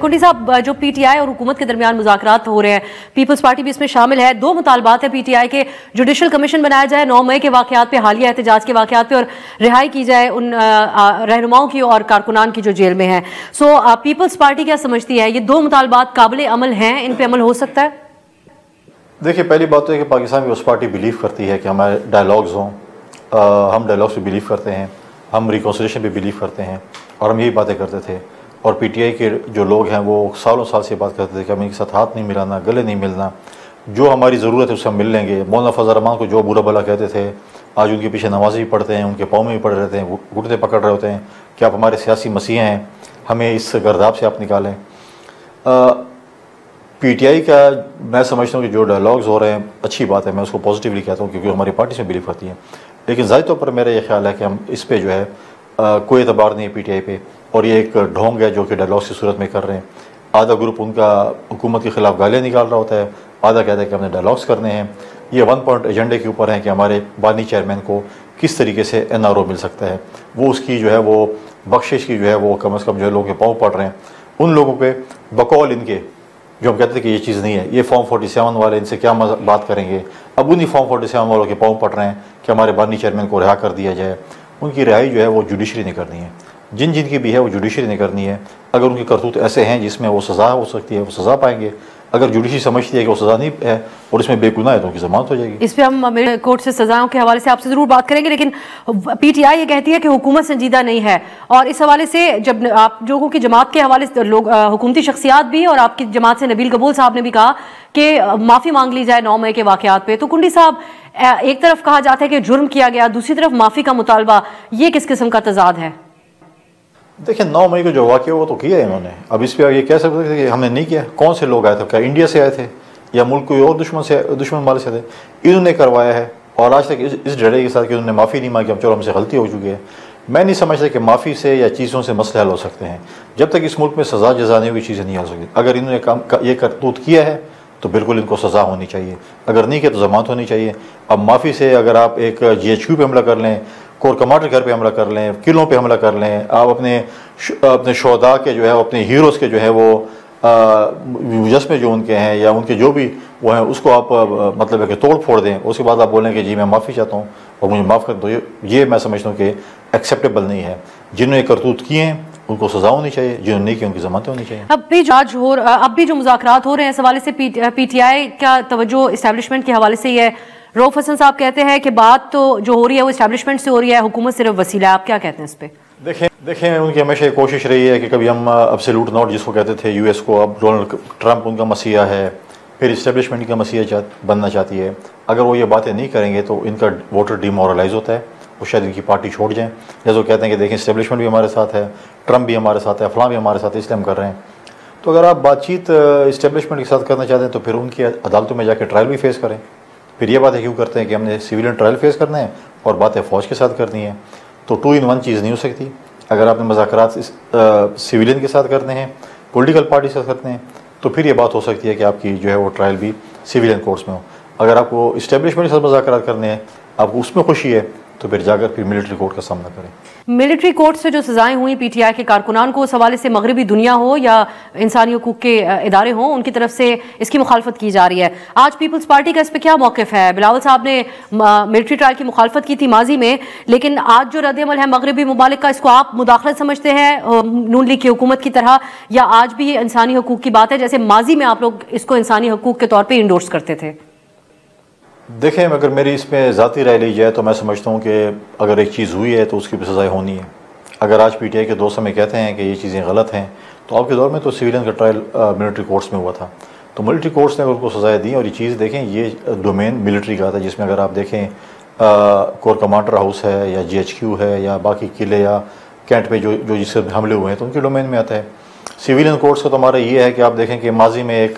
कुंडी साहब, जो पीटीआई और हुकूमत के दरमियान मुज़ाकरात हो रहे हैं, पीपल्स पार्टी भी इसमें शामिल है। दो मुतालबात है पीटीआई के, जुडिशल कमीशन बनाया जाए 9 मई के वाक़यात पे, हालिया एहतजाज के वाक़यात पे, और रिहाई की जाए उन रहनुमाओं की और कारकुनान की जो जेल में है। सो पीपल्स पार्टी क्या समझती है, ये दो मुतालबात काबिल अमल हैं, इन पर अमल हो सकता है? देखिए, पहली बात तो है कि पाकिस्तान पीपल्स पार्टी बिलीव करती है कि हमारे डायलॉग्स हों, हम डायलॉग्स पे बिलीव करते हैं, हम रिकॉन्सिलिएशन पे बिलीव करते हैं, और हम यही बातें करते थे। और पीटीआई के जो लोग हैं वो सालों साल से बात करते थे कि हम इनके साथ हाथ नहीं मिलाना, गले नहीं मिलना, जो हमारी ज़रूरत है उससे हम मिल लेंगे। मौलाना फजल रहमान को जो बुरा भला कहते थे, आज उनके पीछे नमाज़ भी पढ़ते हैं, उनके पाँव में भी पड़े रहते हैं, घुटने पकड़ रहे होते हैं कि आप हमारे सियासी मसीह हैं, हमें इस गर्दाब से आप निकालें। पीटीआई का मैं समझता हूँ कि जो डायलॉग्स हो रहे हैं अच्छी बात है, मैं उसको पॉजिटिवली कहता हूँ क्योंकि हमारी पार्टी से बिलीव करती है। लेकिन ज़ाहिर तौर पर मेरा ये ख्याल है कि हम इस पे जो है कोई एतबार नहीं है पीटीआई पे, और ये एक ढोंग है जो कि डायलॉग्स की सूरत में कर रहे हैं। आधा ग्रुप उनका हुकूमत के खिलाफ गालियाँ निकाल रहा होता है, आधा कहता है कि हमने डायलॉग्स करने हैं। ये 1 पॉइंट एजेंडे के ऊपर है कि हमारे बानी चेयरमैन को किस तरीके से एनआरओ मिल सकता है, वो उसकी जो है वो बख्शिश की जो है वो कम अज़ कम जो है लोगों के पाँव पड़ रहे हैं। उन लोगों पे बकौल इनके जो हम कहते थे कि ये चीज़ नहीं है, ये फॉर्म 47 वाले इनसे क्या बात करेंगे, अब उन्हीं फॉर्म 47 वालों के पाँव पड़ रहे हैं कि हमारे बानी चेयरमैन को रिहा कर दिया जाए। उनकी रिहाई जो है वो जुडिशरी ने करनी है, जिन जिनकी भी है वो जुडिशरी ने करनी है। अगर उनके करतूत ऐसे हैं जिसमें वो सज़ा हो सकती है वो सज़ा पाएंगे। अगर जुडिशरी समझती है कि वो सज़ा नहीं है और इसमें बेगुनाह है तो उनकी जमानत हो जाएगी। इस पर हम कोर्ट से सजाओं के हवाले से आपसे ज़रूर बात करेंगे, लेकिन पीटीआई ये कहती है कि हुकूमत संजीदा नहीं है, और इस हवाले से जब आप लोगों की जमात के हवाले से लोग हुकूमती शख्सियात भी और आपकी जमात से नबील कबूल साहब ने भी कहा कि माफ़ी मांग ली जाए 9 मई के वाक़यात पे, तो कुंडी साहब एक तरफ कहा जाता है कि जुर्म किया गया, दूसरी तरफ माफ़ी का मुतालबा, ये किस किस्म का तजाद है? देखिए, 9 मई को जो वाक़या वो तो किया है इन्होंने, अब इस पर ये कह सकते थे कि हमने नहीं किया। कौन से लोग आए थे, क्या इंडिया से आए थे या मुल्क कोई और दुश्मन माल से थे? इन्होंने करवाया है, और आज तक इस डरे के साथ कि उन्होंने माफ़ी नहीं मांगी, हम चलो हमसे गलती हो चुकी है। मैं नहीं समझता कि माफ़ी से या चीज़ों से मसले हल हो सकते हैं। जब तक इस मुल्क में सज़ा जजा नहीं होगी चीज़ें नहीं हो सकती। अगर इन्होंने ये करतूत किया है तो बिल्कुल इनको सज़ा होनी चाहिए, अगर नहीं किया तो जमानत होनी चाहिए। अब माफ़ी से अगर आप एक GHQ पे हमला कर लें, कोर कमांडर घर पे हमला कर लें, किलों पे हमला कर लें, आप अपने शोहदा के जो है अपने हीरोज़ के जो है वो मुजस्मे जो उनके हैं या उनके जो भी वो हैं उसको आप मतलब है कि तोड़ फोड़ दें, उसके बाद आप बोलें कि जी मैं माफ़ी चाहता हूँ और मुझे माफ़ कर दो, ये मैं समझता हूँ कि एक्सेप्टेबल नहीं है। जिन्होंने करतूत किए हैं उनको सजा होनी चाहिए, जिन्होंने नहीं की उनकी जमानत होनी चाहिए। अब भी जो मुज़ाकरात हो रहे हैं इस हवाले से पीटीआई का तवज्जो इस्टेब्लिशमेंट के हवाले से ही है। रऊफ हसन साहब कहते हैं कि बात तो जो हो रही है वो इस्टेब्लिशमेंट से हो रही है, हुकूमत सिर्फ वसीला है। आप क्या कहते हैं इस पर? देखें उनकी हमेशा कोशिश रही है कि कभी हम अब्सोल्यूट नॉट जिसको कहते थे यूएस को, अब डोनाल्ड ट्रंप उनका मसीहा है, फिर इस्टेब्लिशमेंट का मसीहा बनना चाहती है। अगर वो ये बातें नहीं करेंगे तो इनका वोटर डिमोरलाइज होता है, वो शायद इनकी पार्टी छोड़ जाएँ। जैसे वो कहते हैं कि देखें इस्टेब्लिशमेंट भी हमारे साथ है, ट्रंप भी हमारे साथ है, फलां भी हमारे साथ है, इसलिए हम कर रहे हैं। तो अगर आप बातचीत इस्टेब्लिशमेंट के साथ करना चाहते हैं तो फिर उनकी अदालतों में जाकर ट्रायल भी फेस करें। फिर ये बातें क्यों करते हैं कि हमने सिविलियन ट्रायल फेस करना है और बातें फ़ौज के साथ करनी है? तो 2 in 1 चीज़ नहीं हो सकती। अगर आपने मुज़ाकरात सिविलियन के साथ करने हैं, पॉलिटिकल पार्टी के साथ करते हैं, तो फिर ये बात हो सकती है कि आपकी जो है वो ट्रायल भी सिविलियन कोर्ट्स में हो। अगर आपको इस्टेब्लिशमेंट के साथ मुज़ाकरात करने हैं, आपको उसमें खुशी है, तो फिर जाकर फिर मिलिट्री कोर्ट का सामना करें। मिलिट्री कोर्ट से जो सजाएं हुई पीटीआई के कारकुनान को, उस हवाले से मगरबी दुनिया हो या इंसानी हकूक के इदारे हों, उनकी तरफ से इसकी मुखालफत की जा रही है। आज पीपल्स पार्टी का इस पर क्या मौक़िफ़ है? बिलावल साहब ने मिलिट्री ट्रायल की मुखालफत की थी माजी में, लेकिन आज जो रद्द-ए-अमल है मगरबी ममालिक का, इसको आप मुदाखलत समझते हैं नून लीग की हुकूमत की तरह, या आज भी ये इंसानी हकूक की बात है जैसे माजी में आप लोग इसको इंसानी हकूक के तौर पर इंडोर्स करते थे? देखें, अगर मेरी इसमें ज़ाती राय ली जाए तो मैं समझता हूँ कि अगर एक चीज़ हुई है तो उसकी भी सज़ाएँ होनी है। अगर आज पीटीआई के दोस्त हमें कहते हैं कि ये चीज़ें गलत हैं, तो आपके दौर में तो सिविलियन का ट्रायल मिलिट्री कोर्ट्स में हुआ था, तो मिलिट्री कोर्ट्स ने उनको सज़ाएँ दी। और ये चीज़ देखें, ये डोमेन मिलिट्री का था, जिसमें अगर आप देखें कोर कमांडर हाउस है या GHQ है या बाकी किले या कैंट पे जो जिससे हमले हुए हैं तो उनके डोमेन में आता है। सिविलियन कोर्ट्स का तो हमारा ये है कि आप देखें कि माजी में एक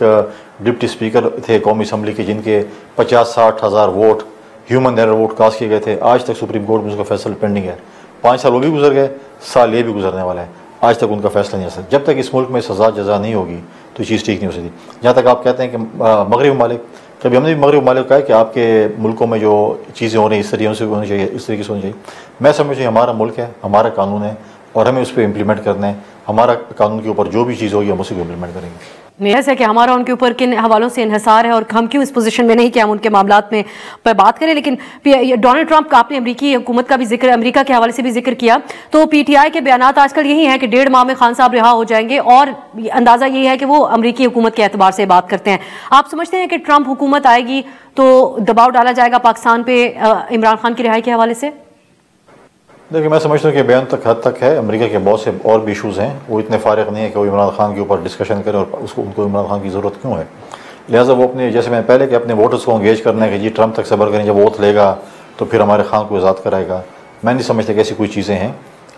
डिप्टी स्पीकर थे कौमी असम्बली के, जिनके 50-60 हज़ार vote human error vote cast किए गए थे। आज तक सुप्रीम कोर्ट में उसका फैसला पेंडिंग है। 5 साल वो भी गुजर गए, साल ये भी गुजरने वाला है, आज तक उनका फैसला नहीं आ सकता। जब तक इस मुल्क में सज़ा जजा नहीं होगी तो ये चीज़ ठीक नहीं हो सकती। जहाँ तक आप कहते हैं कि मगरबी ममालिक, कभी हमने भी मगरबी ममालिक कहा है कि आपके मुल्कों में जो चीज़ें हो रही हैं इस तरीके से होनी चाहिए, इस तरीके से होनी चाहिए। मैं समझ हमारा मुल्क है, हमारा कानून है और हमें उस पर इम्प्लीमेंट करना है। हमारा कानून के ऊपर जो भी चीज़ होगी हम उसी को इम्प्लीमेंट करेंगे। नियत है कि हमारा उनके ऊपर किन हवालों से इन्हिसार है और हम क्यों इस पोजीशन में नहीं कि हम उनके मामलात में पर बात करें। लेकिन डोनाल्ड ट्रंप का, आपने अमरीकी हुकूमत का भी जिक्र, अमरीका के हवाले से भी जिक्र किया, तो पीटीआई के बयानात आजकल यही है कि 1.5 माह में खान साहब रिहा हो जाएंगे और अंदाजा यही है कि वो अमरीकी हुकूमत के एतबार से बात करते हैं। आप समझते हैं कि ट्रंप हुकूमत आएगी तो दबाव डाला जाएगा पाकिस्तान पे इमरान खान की रिहाई के हवाले से? देखिए, मैं समझता हूँ कि बयान तक हद तक है। अमेरिका के बहुत से और भी इशूज़ हैं, वो इतने फारिग नहीं है कि वो इमरान खान के ऊपर डिस्कशन करें और उनको इमरान खान की ज़रूरत क्यों है। लिहाजा वो अपने, जैसे मैंने पहले कि अपने वोटर्स को एंगेज करना है कि जी ट्रंप तक सब्र करें, जब वोट लेगा तो फिर हमारे खान को आज़ाद कराएगा। मैं नहीं समझता कि ऐसी कोई चीज़ें हैं।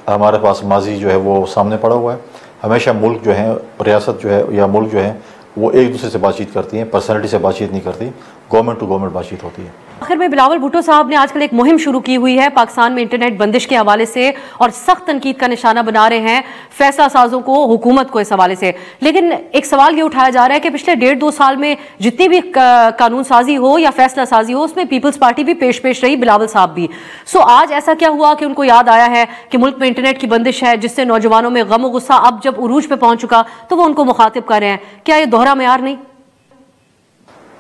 हमारे पास माजी जो है वो सामने पड़ा हुआ है। हमेशा मुल्क जो है, रियासत जो है या मुल्क जो है, वो एक दूसरे से बातचीत करती हैं, पर्सनैलिटी से बातचीत नहीं करती, गवर्नमेंट टू गवर्नमेंट बातचीत होती है। आखिर में बिलावल भुट्टो साहब ने आजकल एक मुहिम शुरू की हुई है पाकिस्तान में इंटरनेट बंदिश के हवाले से और सख्त तनकीद का निशाना बना रहे हैं फैसला साजों को, हुकूमत को इस हवाले से। लेकिन एक सवाल ये उठाया जा रहा है कि पिछले 1.5-2 साल में जितनी भी कानून साजी हो या फैसला साजी हो, उसमें पीपल्स पार्टी भी पेश रही, बिलावल साहब भी। सो आज ऐसा क्या हुआ कि उनको याद आया है कि मुल्क में इंटरनेट की बंदिश है, जिससे नौजवानों में गम और गुस्सा अब जब उरूज पे पहुंच चुका तो वो उनको मुखातिब कर रहे हैं? क्या ये दोहरा मयार नहीं?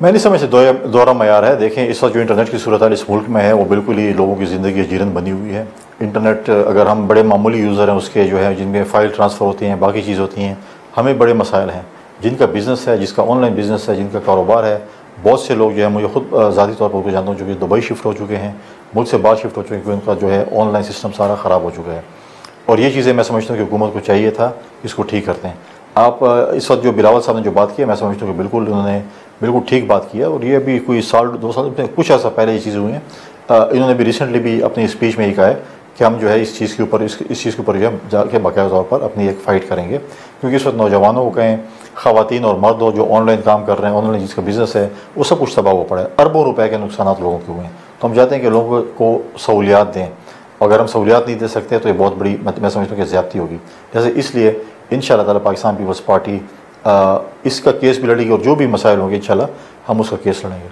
मैं नहीं समझता दोहरा मयार है। देखें, इस वक्त जो इंटरनेट की सूरत हाल इस मुल्क में है वो बिल्कुल ही लोगों की ज़िंदगी जीरन बनी हुई है। इंटरनेट, अगर हम बड़े मामूली यूज़र हैं उसके, जो है जिनमें फ़ाइल ट्रांसफ़र होती हैं, बाकी चीज़ होती हैं, हमें बड़े मसाइल हैं। जिनका बिज़नेस है, जिसका ऑनलाइन बिज़नेस है, जिनका कारोबार है, बहुत से लोग जो है, मुझे खुद ज़ाती तौर पर उनको जानता हूँ, जो कि दुबई शिफ्ट हो चुके हैं, मुल्क से बाहर शिफ्ट हो चुके हैं, क्योंकि उनका जो है ऑनलाइन सिस्टम सारा ख़राब हो चुका है। और ये चीज़ें मैं समझता हूँ कि हुकूमत को चाहिए था इसको ठीक करते हैं। आप इस वक्त जो बिलावल साहब ने जो बात की है, मैं समझता हूँ कि बिल्कुल उन्होंने बिल्कुल ठीक बात की है। और ये अभी कोई 1-2 साल कुछ ऐसा पहले ये चीज़ें हुई हैं। इन्होंने भी रिसेंटली भी अपनी स्पीच में ही कहा है कि हम जो है इस चीज़ के ऊपर इस चीज़ के ऊपर जो है जाके बाकायदा तौर पर अपनी एक फ़ाइट करेंगे, क्योंकि इस वक्त नौजवानों को कहें, ख़वातीन और मर्द हो, जो ऑनलाइन काम कर रहे हैं, ऑनलाइन जिसका बिज़नेस है, वो सब कुछ तबाह हो पड़ा है। अरबों रुपए के नुकसान लोगों के हुए हैं। तो हम चाहते हैं कि लोगों को सहूलियात दें। अगर हम सहूलियात नहीं दे सकते तो ये बहुत बड़ी, मैं समझता हूँ कि ज़्यादती होगी। जैसे इसलिए इंशाअल्लाह ताला पाकिस्तान पीपल्स पार्टी इसका केस भी लड़ेगी और जो भी मसाइल होंगे इंशाअल्लाह हम उसका केस लड़ेंगे।